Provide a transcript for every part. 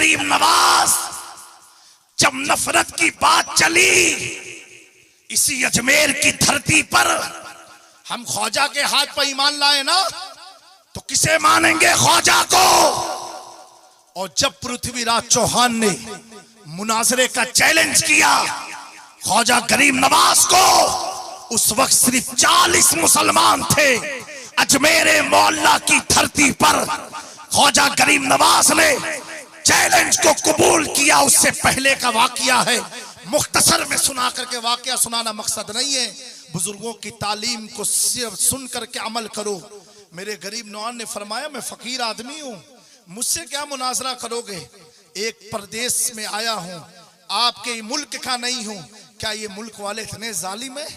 गरीब नवाज, जब नफरत की बात चली इसी अजमेर की धरती पर, हम ख्वाजा के हाथ पर ईमान लाए ना, तो किसे मानेंगे? ख्वाजा को। और जब पृथ्वीराज चौहान ने मुनाजरे का चैलेंज किया ख्वाजा गरीब नवाज को, उस वक्त सिर्फ 40 मुसलमान थे अजमेर मोहल्ला की धरती पर। ख्वाजा गरीब नवाज ने चैलेंज को कबूल किया। उससे पहले का वाकया है, मुख्तसर में सुना करके, वाकया सुनाना मकसद नहीं है। बुजुर्गों की तालीम को सिर्फ सुन करके अमल करो। मेरे गरीब नवाज ने फरमाया, मैं फकीर आदमी हूं, मुझसे क्या मुनाजरा करोगे? एक प्रदेश में आया हूं, आपके मुल्क का नहीं हूं। क्या ये मुल्क वाले इतने जालिम है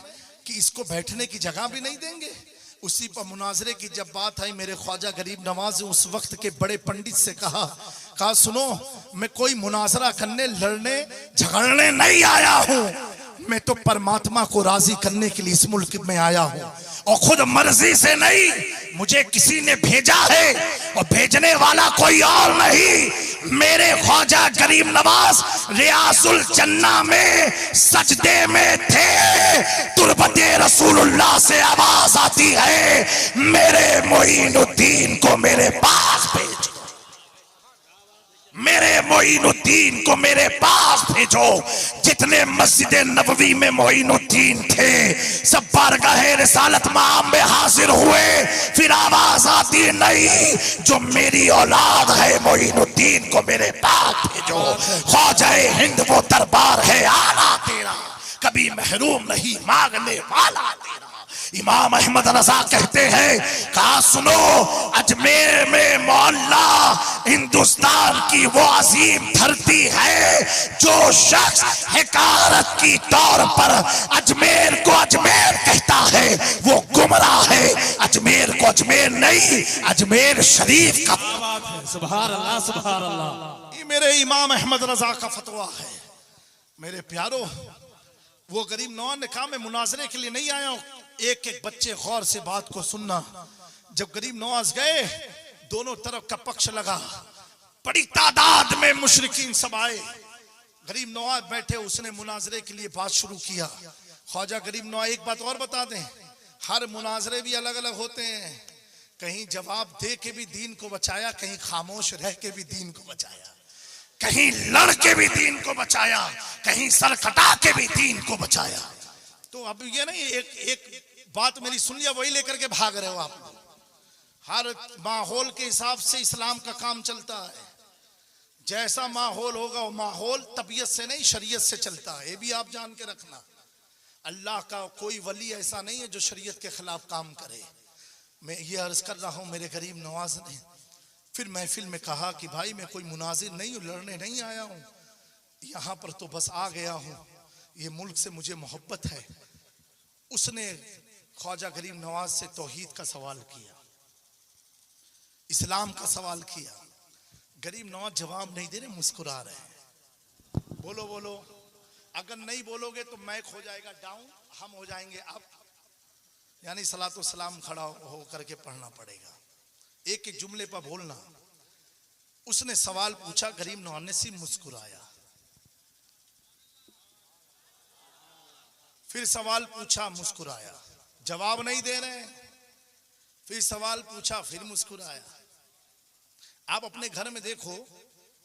कि इसको बैठने की जगह भी नहीं देंगे? उसी पर मुनाजरे की जब बात आई, मेरे ख्वाजा गरीब नवाज ने उस वक्त के बड़े पंडित से कहा सुनो, मैं कोई मुनाजरा करने, लड़ने, झगड़ने नहीं आया हूं, मैं तो परमात्मा को राजी करने के लिए इस मुल्क में आया हूं, और खुद मर्जी से नहीं, मुझे किसी ने भेजा है, और भेजने वाला कोई और नहीं। मेरे ख्वाजा गरीब नवाज रियाजुल जन्ना में सजदे में थे, तुरबते रसूलुल्लाह से आवाज आती है, मेरे मोइनुद्दीन को मेरे पास भेजो, मेरे मोइनुद्दीन को मेरे पास भेजो। जितने मस्जिद नबवी में मोइनुद्दीन थे सब बारगाहे रिसालत माम में हाजिर हुए। फिर आवाज आती नहीं, जो मेरी औलाद है मोइनुद्दीन को मेरे पास भेजो। ख्वाजाए हिंद वो दरबार है आला तेरा, कभी महरूम नहीं मांगने वाला तेरा। इमाम अहमद रजा कहते हैं, कहा सुनो, अजमेर में मोहल्ला हिंदुस्तान की वो अजीम धरती है, जो शख्स हिकारत की तौर पर अजमेर को अजमेर कहता है वो गुमराह है। अजमेर को अजमेर नहीं, अजमेर शरीफ का बात है। सुभान अल्लाह, सुभान अल्लाह। ये मेरे इमाम अहमद रजा का फतवा है। मेरे प्यारो, वो गरीब नवाज ने कहा मैं मुनाजरे के लिए नहीं आया हूं। एक एक बच्चे गौर से बात को सुनना। जब गरीब नवाज गए, दोनों तरफ का पक्ष लगा, बड़ी तादाद में मुशरिकीन सब आए। गरीब नवाज बैठे, उसने मुनाजरे के लिए बात शुरू किया। ख्वाजा गरीब नवाज, एक बात और बता दें, हर मुनाजरे भी अलग अलग होते हैं। कहीं जवाब दे के भी दीन को बचाया, कहीं खामोश रह के भी दीन को बचाया, कहीं लड़ के भी दीन को बचाया, कहीं सर कटा के भी दीन को बचाया। तो अब ये नहीं एक बात मेरी सुन लिया वही लेकर के भाग रहे हो आप। हर माहौल के हिसाब से इस्लाम का काम चलता है। जैसा माहौल होगा वो माहौल तबीयत से नहीं शरीयत से चलता है, ये भी आप जान के रखना। अल्लाह का कोई वली ऐसा नहीं है जो शरीयत के खिलाफ काम करे। मैं ये अर्ज कर रहा हूँ, मेरे गरीब नवाज ने फिर महफिल में कहा कि भाई मैं कोई मुनाजिर नहीं हूँ, लड़ने नहीं आया हूँ, यहाँ पर तो बस आ गया हूँ, ये मुल्क से मुझे मोहब्बत है। उसने ख्वाजा गरीब नवाज से तौहीद का सवाल किया, इस्लाम का सवाल किया। गरीब नवाज जवाब नहीं दे रहे, मुस्कुरा रहे हैं। बोलो बोलो, अगर नहीं बोलोगे तो मैक हो जाएगा डाउन, हम हो जाएंगे अप, यानी सलातो सलाम खड़ा हो करके पढ़ना पड़ेगा, एक एक जुमले पर बोलना। उसने सवाल पूछा, गरीब नवाज ने सिर्फ मुस्कुराया। फिर सवाल पूछा, मुस्कुराया, जवाब नहीं दे रहे। फिर सवाल पूछा, फिर मुस्कुराया। आप अपने घर में देखो,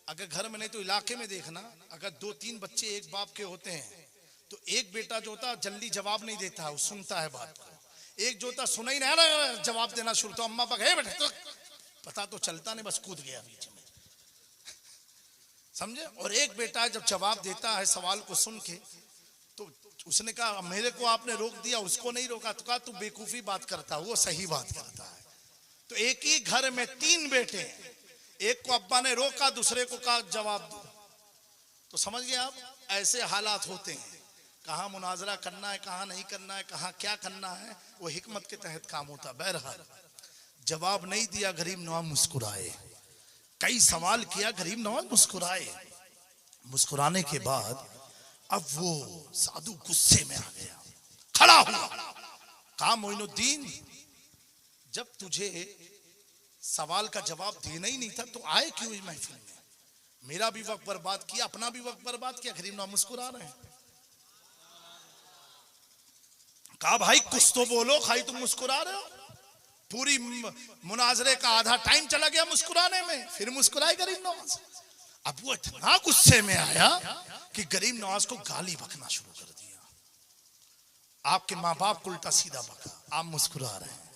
अगर घर में नहीं तो इलाके में देखना, अगर 2-3 बच्चे एक बाप के होते हैं तो एक बेटा जो होता जल्दी जवाब नहीं देता, वो सुनता है बात को। एक जो होता सुना ही नहीं रहा, जवाब देना शुरू, तो अम्मा है बेटा, तो पता तो चलता नहीं, बस कूद गया बीच में, समझे। और एक बेटा जब जवाब देता है सवाल को सुन के, तो उसने कहा मेरे को आपने रोक दिया, उसको नहीं रोका, तो कहा तू बेवकूफी बात करता, वो सही बात करता है। तो एक ही घर में 3 बेटे हैं, एक को अब्बा ने रोका, दूसरे को कहा जवाब दो, तो समझ गए आप, ऐसे हालात होते हैं। कहाँ मुनाजरा करना है, कहाँ नहीं करना है, कहाँ क्या करना है, वो हिकमत के तहत काम होता। बहरहाल जवाब नहीं दिया, गरीब नवाज मुस्कुराए। कई सवाल किया, गरीब नवाज मुस्कुराए। मुस्कुराने के बाद अब वो साधु गुस्से में आ गया, खड़ा हुआ, कहा मोइनुद्दीन, जब तुझे सवाल का जवाब देना ही नहीं था तो आए क्यों इस महफिल में? मेरा भी वक्त बर्बाद किया, अपना भी वक्त बर्बाद किया। गरीब नवाज मुस्कुरा रहे हैं। कहा भाई कुछ तो बोलो, खाई तुम मुस्कुरा रहे हो। पूरी मुनाजरे का आधा टाइम चला गया मुस्कुराने में, फिर मुस्कुराए गरीब नवाज। अब वो इतना गुस्से में आया कि गरीब नवाज को गाली बकना शुरू कर दिया। आपके माँ बाप को उल्टा सीधा बका, आप मुस्कुरा रहे हैं।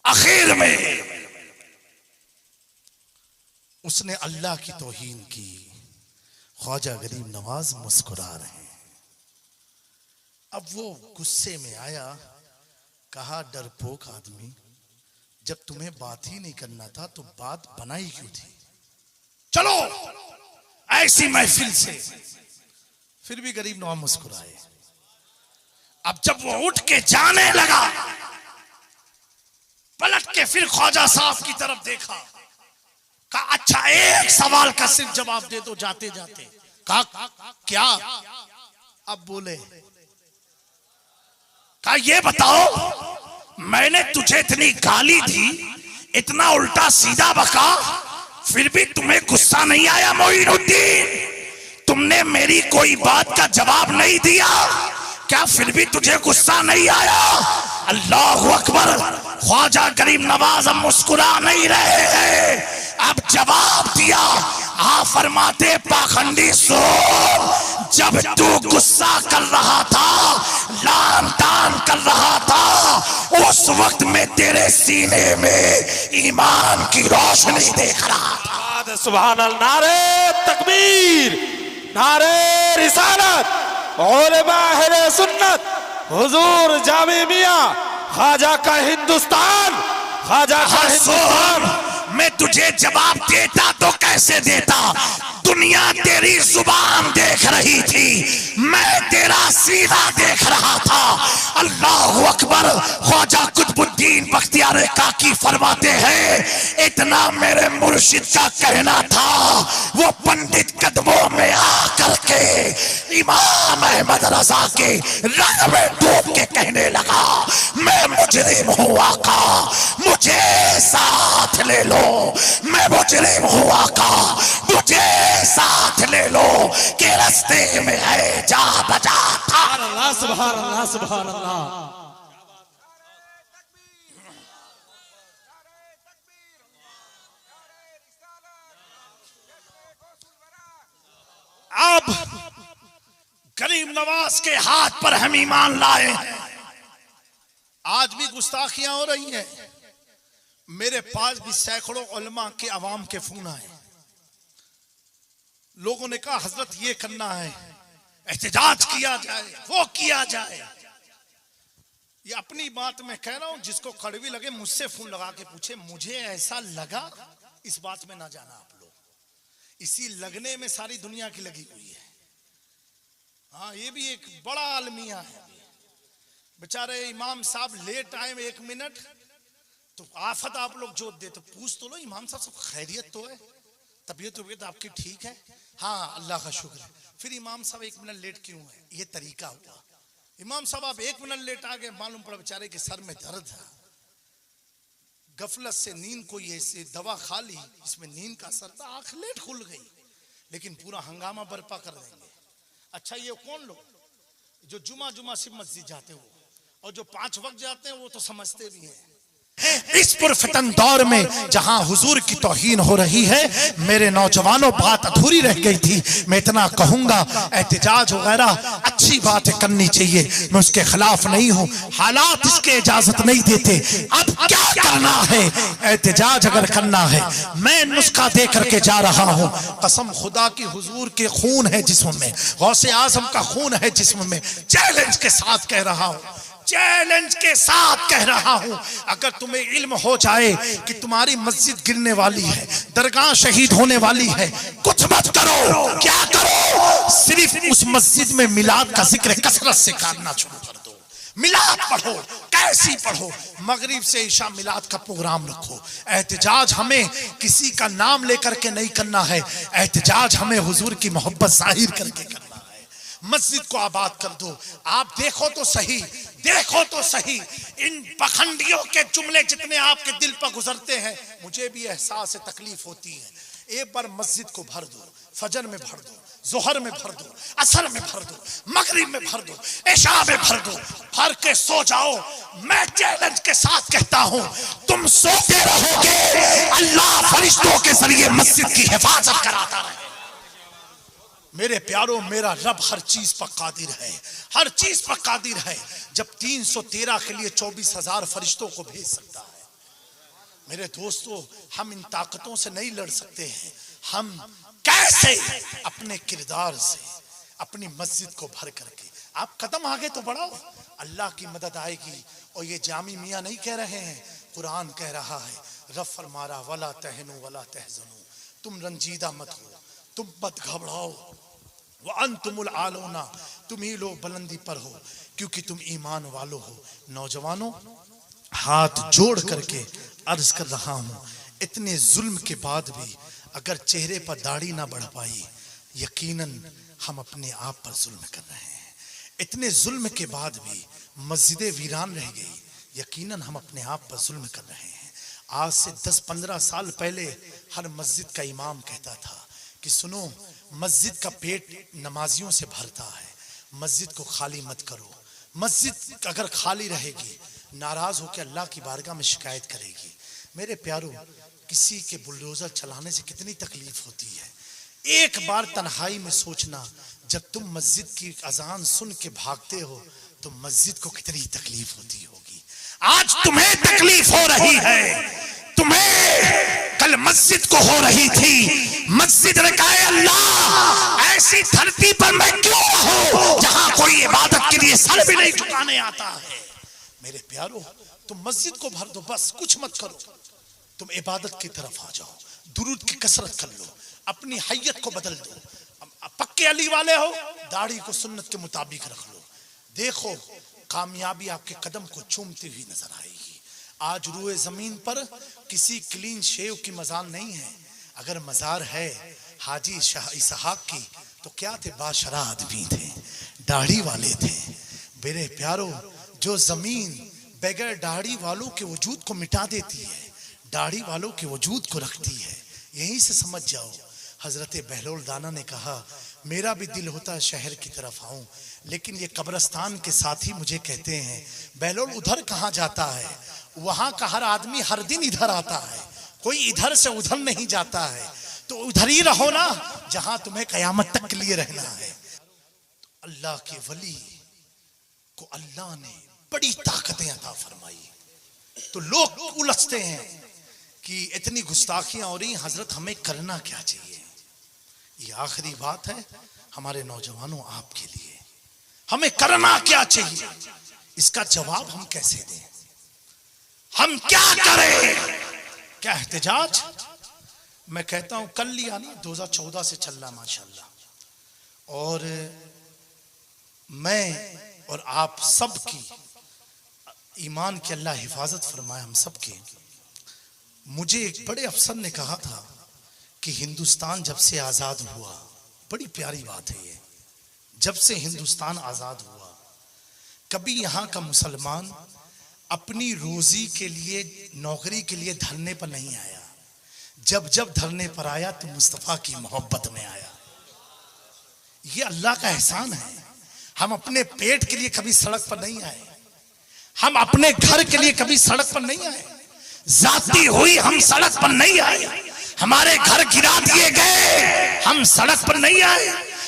आखिर में उसने अल्लाह की तौहीन की। ख्वाजा गरीब नवाज मुस्कुरा रहे हैं। अब वो गुस्से में आया, कहा डरपोक आदमी, जब तुम्हें बात ही नहीं करना था तो बात बनाई क्यों थी? चलो ऐसी महफिल से। फिर भी गरीब नवाज मुस्कुराए। अब जब वो उठ के जाने लगा, पलट के फिर ख्वाजा साहब की तरफ देखा, कहा अच्छा एक सवाल का सिर्फ जवाब दे दो जाते जाते। कहा क्या? अब बोले, कहा ये बताओ मैंने तुझे इतनी गाली दी, इतना उल्टा सीधा बका, फिर भी तुम्हें गुस्सा नहीं आया मोइनुद्दीन? तुमने मेरी कोई बात का जवाब नहीं दिया, क्या फिर भी तुझे गुस्सा नहीं आया? अल्लाहु अकबर। ख्वाजा गरीब नवाज अब मुस्कुरा नहीं रहे हैं, अब जवाब दिया। आप फरमाते पाखंडी सोल, जब तू गुस्सा कर रहा था, लान तान कर रहा था, उस वक्त में तेरे सीने में ईमान की रोशनी देख रहा था। सुभान अल्लाह। नारे तकबीर, नारे रिसालत, उलमा अहले सुन्नत, हुजूर जामे मियां, ख्वाजा का हिंदुस्तान, ख्वाजा का हिंदुस्तान। मैं तुझे जवाब देता तो कैसे देता? दुनिया तेरी जुबान देख रही थी, मैं तेरा सीधा देख रहा था। अल्लाहु अकबर। ख्वाजा कुतुबुद्दीन बख्तियार काकी फरमाते हैं, इतना मेरे मुर्शिद का कहना था, वो पंडित कदमों में आकर के इमाम अहमद रजा के रंग में डूब के कहने लगा, मैं मुजरिम हूँ आका, मुझे साथ ले लो, मैं मुजरिम हूँ आका, मुझे साथ ले लो, के रास्ते में है जा बजा था। अल्लाह सुभान अल्लाह सुभान अल्लाह। अब गरीब नवाज के हाथ पर हम ईमान लाए। आज भी गुस्ताखियां हो रही हैं। मेरे पास भी सैकड़ों उलमा के अवाम के फोन आए। लोगों ने कहा हजरत ये करना है, एहतजाज किया जाए, वो किया जाए। ये अपनी बात में कह रहा हूं, जिसको कड़वी लगे मुझसे फोन लगा के पूछे, मुझे ऐसा लगा। इस बात में ना जाना आप लोग, इसी लगने में सारी दुनिया की लगी हुई है। हाँ, ये भी एक बड़ा आलमिया है। बेचारे इमाम साहब लेट आए 1 मिनट तो आफत आप लोग जोत दे। तो पूछ तो लो इमाम साहब सब खैरियत तो है, तबीयत आपकी ठीक है? हाँ अल्लाह का शुक्र है। फिर इमाम साहब 1 मिनट लेट क्यों है? ये तरीका हुआ। इमाम साहब आप 1 मिनट लेट आ गए, मालूम पड़ा बेचारे के सर में दर्द है, गफलत से नींद कोई ऐसी दवा खा ली इसमें नींद का असर था, आंख लेट खुल गई, लेकिन पूरा हंगामा बर्पा कर देंगे। अच्छा ये कौन लोग जो जुमा से मस्जिद जाते हो और जो 5 वक्त जाते हैं वो तो समझते भी हैं। इस पुरफतन दौर में जहां हुजूर की तौहीन हो रही है, मेरे नौजवानों बात अधूरी रह गई थी। मैं इतना कहूंगा, एहतजाज वगैरह अच्छी बातें करनी चाहिए, मैं उसके खिलाफ नहीं हूं, हालात इसके इजाजत नहीं देते। अब क्या करना है? एहतजाज अगर करना है, मैं नुस्खा दे करके जा रहा हूं। कसम खुदा की हुजूर के खून है जिस्म में, गौसे आजम का खून है जिस्म में। चैलेंज के साथ कह रहा हूं, चैलेंज के साथ कह रहा हूं, अगर तुम्हें इल्म हो जाए कि तुम्हारी मस्जिद गिरने वाली है, दरगाह शहीद होने वाली है, कुछ मत करो। क्या करो? सिर्फ उस मस्जिद में मिलाद का जिक्र कसरत से करना शुरू कर दो। मिलाद पढ़ो, कैसी पढ़ो? मगरिब से इशा मिलाद का प्रोग्राम रखो। एहतजाज हमें किसी का नाम लेकर के नहीं करना है, एहतजाज हमें हुजूर की मोहब्बत जाहिर करके करना है। मस्जिद को आबाद कर दो। आप देखो तो सही, देखो तो सही, इन पखंडियों के जुमले जितने आपके दिल पर गुजरते हैं, मुझे भी एहसास तकलीफ होती है। एक बार मस्जिद को भर दो, फजर में भर दो, जोहर में भर दो, असर में भर दो, मगरिब में भर दो, इशा में भर दो, भर के सो जाओ। मैं चैलेंज के साथ कहता हूं, तुम सोते रहोगे, अल्लाह फरिश्तों के जरिए मस्जिद की हिफाजत कराता रहे। मेरे प्यारों, मेरा रब हर चीज पर कादिर है, हर चीज पर कादिर है। जब 313 के लिए 24,000 फरिश्तों को भेज सकता है। मेरे दोस्तों, हम इन ताकतों से नहीं लड़ सकते हैं। हम कैसे अपने किरदार से अपनी मस्जिद को भर करके, आप कदम आगे तो बढ़ाओ, अल्लाह की मदद आएगी। और ये जामी मियाँ नहीं कह रहे हैं, कुरान कह रहा है, रब फरमा रहा, वला तहनु वला तहज़नु, तुम रंजीदा मत हो, तुम मत घबराओ, व अंतुमुल आलौना, तुम ही लोग बुलंदी पर हो, क्योंकि तुम ईमान वालों हो। नौजवानों, हाथ जोड़ करके अर्ज कर रहा हूं, इतने जुल्म के बाद भी अगर चेहरे पर दाढ़ी ना बढ़ पाई, यकीनन हम अपने आप पर जुल्म कर रहे हैं। इतने जुल्म के बाद भी मस्जिदें वीरान रह गई, यकीनन हम अपने आप पर जुल्म कर रहे हैं। आज से 10-15 साल पहले हर मस्जिद का इमाम कहता था कि सुनो, मस्जिद का पेट नमाजियों से भरता है, मस्जिद को खाली मत करो। मस्जिद अगर खाली रहेगी, नाराज होकर अल्लाह की बारगाह में शिकायत करेगी। मेरे प्यारों, किसी के बुलडोजर चलाने से कितनी तकलीफ होती है। एक बार तन्हाई में सोचना, जब तुम मस्जिद की अजान सुन के भागते हो तो मस्जिद को कितनी तकलीफ होती होगी। आज तुम्हें तकलीफ हो रही है, तुम्हें कल मस्जिद को हो रही थी। मस्जिद ने कहा, अल्लाह ऐसी धरती पर मैं क्यों रहूं जहां कोई इबादत के लिए सर भी नहीं झुकाने आता है। मेरे प्यारों, तुम मस्जिद को भर दो, बस कुछ मत करो, तुम इबादत की तरफ आ जाओ, दुरूद की कसरत कर लो, अपनी हैयत को बदल दो। पक्के अली वाले हो, दाढ़ी को सुन्नत के मुताबिक रख लो, देखो कामयाबी आपके कदम को चूमती हुई नजर आएगी। आज रूए जमीन पर किसी क्लीन शेव की मजार नहीं है। अगर मजार है हाजी शाह इसहाक की, तो क्या थे, बाशरा आदमी थे, दाढ़ी वाले थे। मेरे प्यारों, जो जमीन बगैर दाढ़ी वालों के वजूद को मिटा देती है, दाढ़ी वालों के वजूद को रखती है। यहीं से समझ जाओ। हजरत बहलोल दाना ने कहा, मेरा भी दिल होता है शहर की तरफ आऊं, लेकिन ये कब्रिस्तान के साथी मुझे कहते हैं, बहलोल उधर कहाँ जाता है, वहां का हर आदमी हर दिन इधर आता है, कोई इधर से उधर नहीं जाता है, तो उधर ही रहो ना जहां तुम्हें कयामत तक के लिए रहना है। तो अल्लाह के वली को अल्लाह ने बड़ी ताकतें अता फरमाई। तो लोग उलझते हैं कि इतनी गुस्ताखियां हो रही, हजरत हमें करना क्या चाहिए। ये आखिरी बात है हमारे नौजवानों, आपके लिए, हमें करना क्या चाहिए, इसका जवाब हम कैसे दें, हम क्या करें। क्या एहतजाज, मैं कहता हूं कल लिया ना, 2014 से चल रहा माशाल्लाह, और मैं और आप सब की ईमान की अल्लाह हिफाजत फरमाए हम सब की। मुझे एक बड़े अफसर ने कहा था कि हिंदुस्तान जब से आजाद हुआ, बड़ी प्यारी बात है ये, जब से हिंदुस्तान आजाद हुआ, कभी यहाँ का मुसलमान अपनी रोजी के लिए, नौकरी के लिए धरने पर नहीं आया। जब जब धरने पर आया तो मुस्तफा की मोहब्बत में आया। ये अल्लाह का एहसान है। हम अपने पेट के लिए कभी सड़क पर नहीं आए, हम अपने घर के लिए कभी सड़क पर नहीं आए, जाती हुई हम सड़क पर नहीं आए, हमारे घर गिरा दिए गए, हम सड़क पर नहीं आए,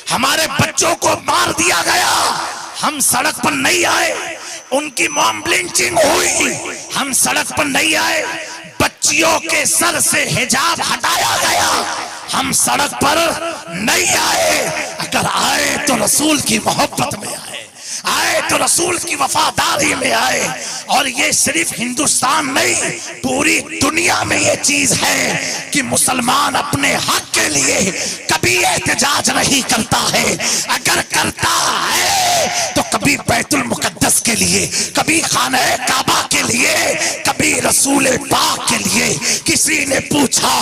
हमारे बच्चों को मार दिया गया, हम सड़क पर नहीं आए, उनकी मॉब लिंचिंग हुई, हम सड़क पर नहीं आए, बच्चियों के सर से हिजाब हटाया गया, हम सड़क पर नहीं आए। अगर आए तो रसूल की मोहब्बत में आए तो रसूल की वफादारी में आए। और ये सिर्फ हिंदुस्तान नहीं, पूरी दुनिया में ये चीज है कि मुसलमान अपने हक के लिए कभी एहतजाज नहीं करता है। अगर करता है तो कभी बैतुल मुकद्दस के लिए, कभी खाना काबा के लिए, कभी रसूल पाक के लिए। किसी ने पूछा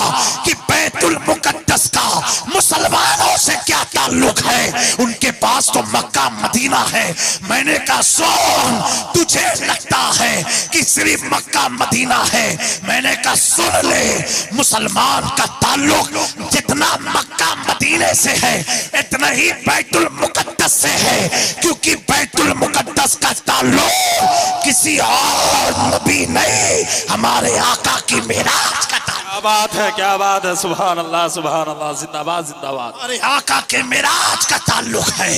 कि बैतुल मुकद्दस का मुसलमानों से क्या ताल्लुक है, उनके पास तो मक्का मदीना है। मैंने कहा सुन, तुझे लगता है कि सिर्फ मक्का मदीना है। मैंने कहा सुन ले, मुसलमान का ताल्लुक जितना मक्का मदीने से है इतना ही बैतुल मुकद्दस से है, क्योंकि बैतुल मुकद्दस का ताल्लुक किसी और नबी नहीं, हमारे आका की मेराज का ताल्लुक। क्या बात है, क्या बात है, सुभान अल्लाह, सुभान अल्लाह, जिंदाबाद जिंदाबाद। अरे आका के मेराज का ताल्लुक है,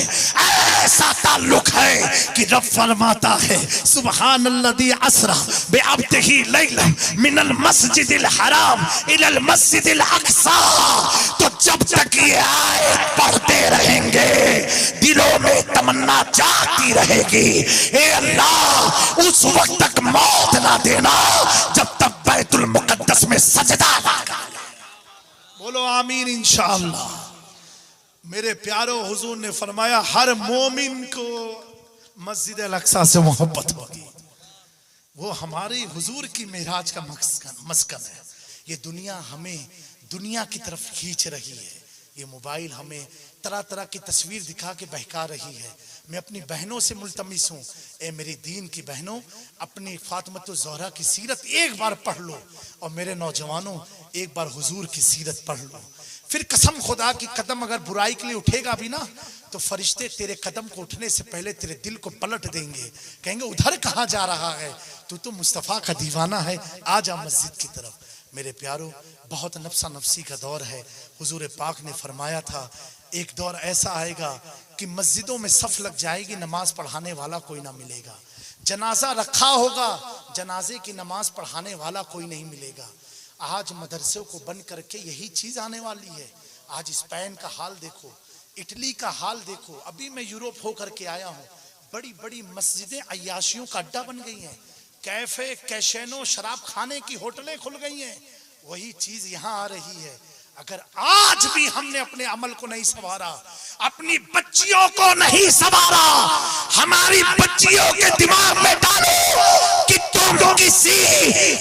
ऐसा ताल्लुक है कि रब फरमाता है सुब्हानल्लज़ी असरा बिअब्दिही लैलन मिनल मस्जिदिल हराम इलल मस्जिदिल अक़सा। तो जब तक ये आयत पढ़ते रहेंगे दिलों में तमन्ना जागती रहेगी, ए अल्लाह उस वक्त तक मौत ना देना जब तक बैतुल मुकद्दस में सजदा ना करे। बोलो आमीन इंशाअल्लाह। मेरे प्यारो हुजूर ने फरमाया हर मोमिन को मस्जिद अल-अक़सा से मोहब्बत होगी। वो हमारी हुजूर की मेराज का मस्कन है। ये दुनिया हमें दुनिया की तरफ खींच रही है। ये मोबाइल हमें तरह तरह की तस्वीर दिखा के बहका रही है। मैं अपनी बहनों से मुल्तमिस हूँ, ए मेरी दीन की बहनों, अपनी फातिमतुज़ ज़हरा की सीरत एक बार पढ़ लो, और मेरे नौजवानों एक बार हुजूर की सीरत पढ़ लो। फिर कसम खुदा की कदम अगर बुराई के लिए उठेगा भी ना, तो फरिश्ते तेरे कदम को उठने से पहले तेरे दिल को पलट देंगे, कहेंगे उधर कहाँ जा रहा है, तू तो मुस्तफ़ा का दीवाना है, आ जा मस्जिद की तरफ। मेरे प्यारों, बहुत नफ्सा नफ्सी का दौर है। हुजूर पाक ने फरमाया था एक दौर ऐसा आएगा कि मस्जिदों में सफ लग जाएगी, नमाज पढ़ाने वाला कोई ना मिलेगा। जनाजा रखा होगा, जनाजे की नमाज पढ़ाने वाला कोई नहीं मिलेगा। आज मदरसों को बंद करके यही चीज आने वाली है। आज स्पेन का हाल देखो, इटली का हाल देखो। अभी मैं यूरोप होकर के आया हूँ, बड़ी बड़ी मस्जिदें अय्याशियों का अड्डा बन गई हैं, कैफे कैशेनो शराब खाने की होटलें खुल गई हैं। वही चीज यहाँ आ रही है। अगर आज भी हमने अपने अमल को नहीं संवारा, अपनी बच्चियों को नहीं संवारा, हमारी बच्चियों के दिमाग में डालो कि तुम किसी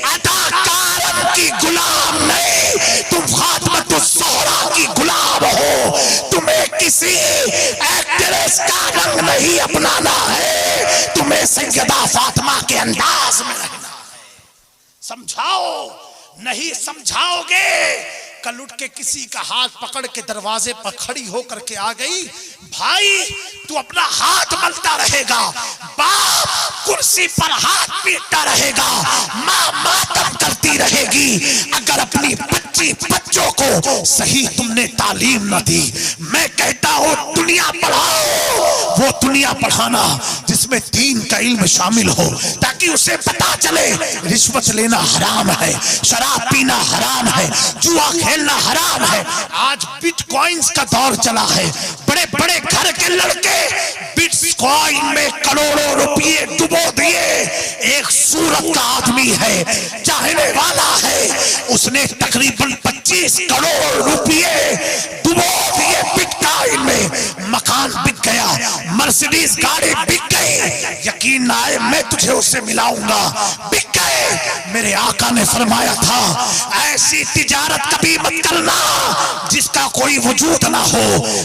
अदाकार की गुलाम नहीं, तुम फातिमतुज़ ज़हरा की गुलाम हो। तुम्हें किसी एक्ट्रेस का रंग नहीं अपनाना है, तुम्हें सैयदा फातिमा के अंदाज में रहना है। समझाओ, नहीं समझाओगे कल उठ के किसी का हाथ पकड़ के दरवाजे पर खड़ी होकर के आ गई, भाई तू अपना हाथ मलता रहेगा, बाप कुर्सी पर हाथ पीटता रहेगा, माँ मातम करती रहेगी अगर अपनी बच्चों को सही तुमने तालीम न दी। मैं कहता हूँ दुनिया पढ़ाओ, वो दुनिया पढ़ाना जिसमें दीन का इल्म शामिल हो, ताकि उसे पता चले रिश्वत लेना हराम है, शराब पीना हराम है, जुआ खेलना हराम है। आज बिटकॉइंस का दौर चला है, बड़े बड़े घर के लड़के बिटकॉइन में करोड़ों रुपये डुबो दिए। एक सूरत का आदमी है, चाहने वाला है, उसने तकरीबन 25 करोड़ रुपये डुबो दिए बिटकॉइन में। मकान बिक गया, मर्सिडीज गाड़ी बिक गई, यकीन ना आए मैं तुझे उससे मिलाऊंगा, बिक गए। मेरे आका ने फरमाया था ऐसी तिजारत कभी मत करना जिसका कोई वजूद ना हो।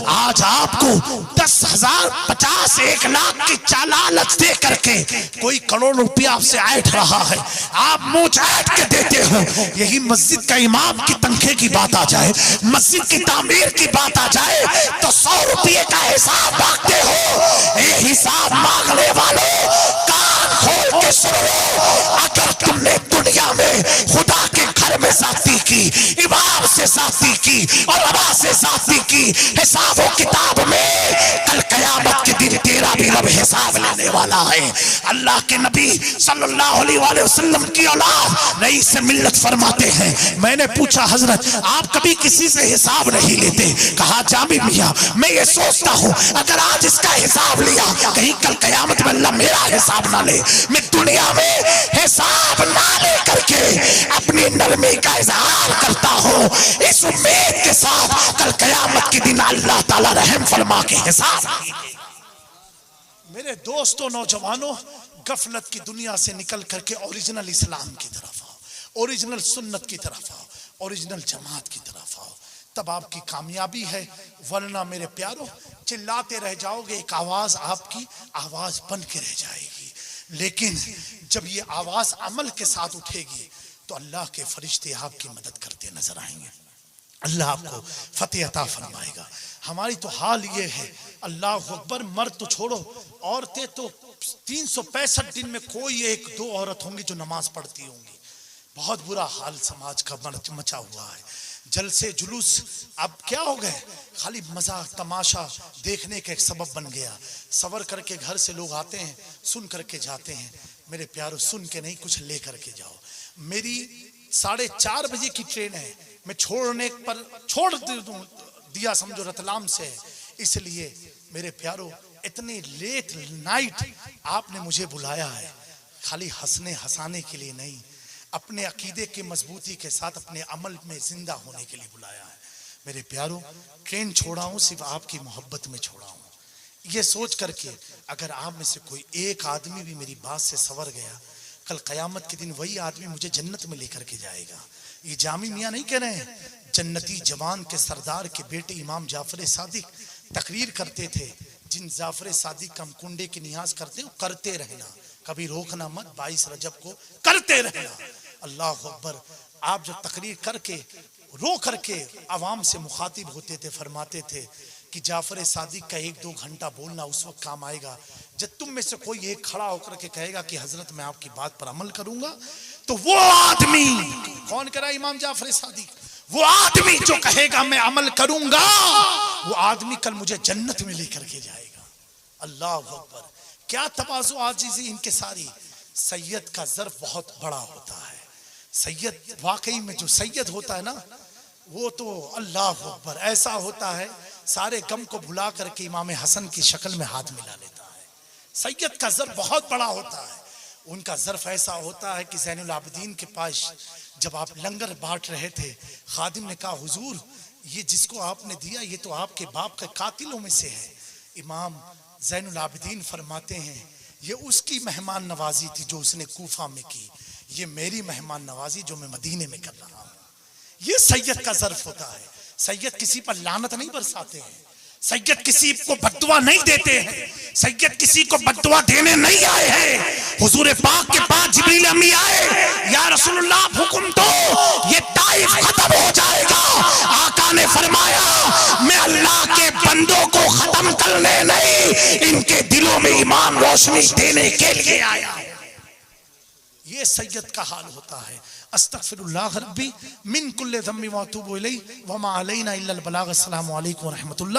आज आपको 10,000, 50, 1 लाख की लालच दे करके कोई करोड़ रुपया आपसे ऐंठ रहा है, आप मुंह चाट के देते हो। यही मस्जिद का इमाम की तनख्वाह की बात आ जाए, मस्जिद की तामीर की बात आ जाए तो 100 रुपये का हिसाब मांगते हो। ये हिसाब मांगने वालों कान खोल के सुनो, अगर तुमने दुनिया में खुदा के घर में जाती की, इमाम से जाती की और अबा से जाती की, हिसाब किताब में कल कयामत के दिन तेरा भी रब हिसाब लेने वाला है। अल्लाह के नबी सल्लल्लाहु अलैहि वसल्लम की औलाद नई से मिल्लत फरमाते हैं, मैंने पूछा हजरत आप कभी किसी से हिसाब नहीं लेते? कहा जामी मियां मैं ये सोचता हूँ अगर आज इसका हिसाब लिया कहीं कल कयामत में अल्लाह मेरा हिसाब ना ले। मैं दुनिया में हिसाब ना ले करके अपनी नरमी का इजहार करता हूँ, इस उम्मीद के साथ कल कयामत के दिन अल्लाह ताला रहम फरमा के हिसाब। मेरे दोस्तों, नौजवानों, गफलत की दुनिया से निकल करके ओरिजिनल इस्लाम की तरफ आओ, ओरिजिनल सुन्नत की तरफ आओ, ओरिजिनल जमात की तरफ आओ, तब आपकी कामयाबी है। वरना मेरे प्यारो चिल्लाते रह जाओगे, एक आवाज आपकी आवाज बन के रह जाएगी। लेकिन जब ये आवाज अमल के साथ उठेगी तो अल्लाह के फरिश्ते आपकी मदद करते नजर आएंगे, अल्लाह आपको फतेह अता फरमाएगा। हमारी तो हाल ये है, अल्लाह अकबर, मर्द तो छोड़ो, औरतें तो 365 दिन में कोई एक दो औरत होंगी जो नमाज पढ़ती होंगी। बहुत बुरा हाल समाज का मचा हुआ है। जलसे जुलूस अब क्या हो गए, खाली मजाक तमाशा देखने का एक सबब बन गया। सवर करके घर से लोग आते हैं, सुन करके जाते हैं। मेरे प्यारों, सुन के नहीं, कुछ ले करके जाओ। मेरी 4:30 बजे की ट्रेन है, मैं छोड़ने पर छोड़ दिया समझो रतलाम से, इसलिए मेरे प्यारों इतने लेट नाइट आपने मुझे बुलाया है, खाली हंसने हंसाने के लिए नहीं, अपने अकीदे की मजबूती के साथ अपने अमल में जिंदा होने के लिए बुलाया है। मेरे प्यारों, ट्रेन छोड़ा हूं सिर्फ आपकी मोहब्बत में छोड़ा हूं, ये सोच करके अगर आप में से कोई एक आदमी भी मेरी बात से सवर गया, कल कयामत के दिन वही आदमी मुझे जन्नत में लेकर के जाएगा। ये जामी मियाँ नहीं कह रहे हैं, जन्नती जवान के सरदार के बेटे इमाम जाफर सादिक तकरीर करते थे, जिन जाफर सादिक का हम कुंडे की नियाज करते हो, करते रहना, कभी रोकना मत, 22 रजब को करते रहना। अल्लाह अकबर। आप जब तकरीर करके रो करके आवाम से मुखातिब होते थे, फरमाते थे कि जाफर सादिक का 1-2 घंटा बोलना उस वक्त काम आएगा जब तुम में से कोई एक खड़ा होकर के कहेगा कि हजरत मैं आपकी बात पर अमल करूंगा, तो वो आदमी, कौन करा, इमाम जाफर सादिक, वो आदमी जो कहेगा मैं अमल करूंगा, वो आदमी कल मुझे जन्नत में लेकर के जाएगा। अल्लाह अकबर। क्या तवाज़ु आजिज़ी इनके सारी। सैयद का ज़र्फ बहुत बड़ा होता है। सैयद वाकई में जो सैयद होता है ना, वो तो अल्लाह अकबर ऐसा होता है, सारे गम को भुला करके इमाम हसन की शक्ल में हाथ मिला लेता है। सैयद का ज़र्फ बहुत बड़ा होता है। उनका ज़र्फ ऐसा होता है कि ज़ैनुल आबिदीन के पास जब आप लंगर बांट रहे थे, खादिम ने कहा, हुजूर ये जिसको आपने दिया ये तो आपके बाप के कातिलों में से है। इमाम ज़ैनुल आबिदीन फरमाते हैं, ये उसकी मेहमान नवाजी थी जो उसने कूफा में की, ये मेरी मेहमान नवाजी जो मैं मदीने में कर रहा हूँ। ये सैयद का ज़र्फ होता है। सैयद किसी पर लानत नहीं बरसाते हैं, सैयद किसी को बद्दुआ नहीं देते हैं, सैयद किसी को बद्दुआ देने नहीं आए हैं। हुजूर पाक के पास जिब्रील अमी आए, या रसूलुल्लाह हुक्म दो, ये ताइफ खत्म हो जाएगा। आका ने फरमाया, मैं अल्लाह के बंदों को खत्म करने नहीं, इनके दिलों में ईमान रोशनी देने के लिए आया। ये सैयद का हाल होता है। अस्तगफिरुल्लाह रब्बी मिन कुल्li ज़म्बि व अतूबु इलैहि व मा अलैना इल्ला अल बलाग। अस्सलामु अलैकुम व रहमतुल्लाह।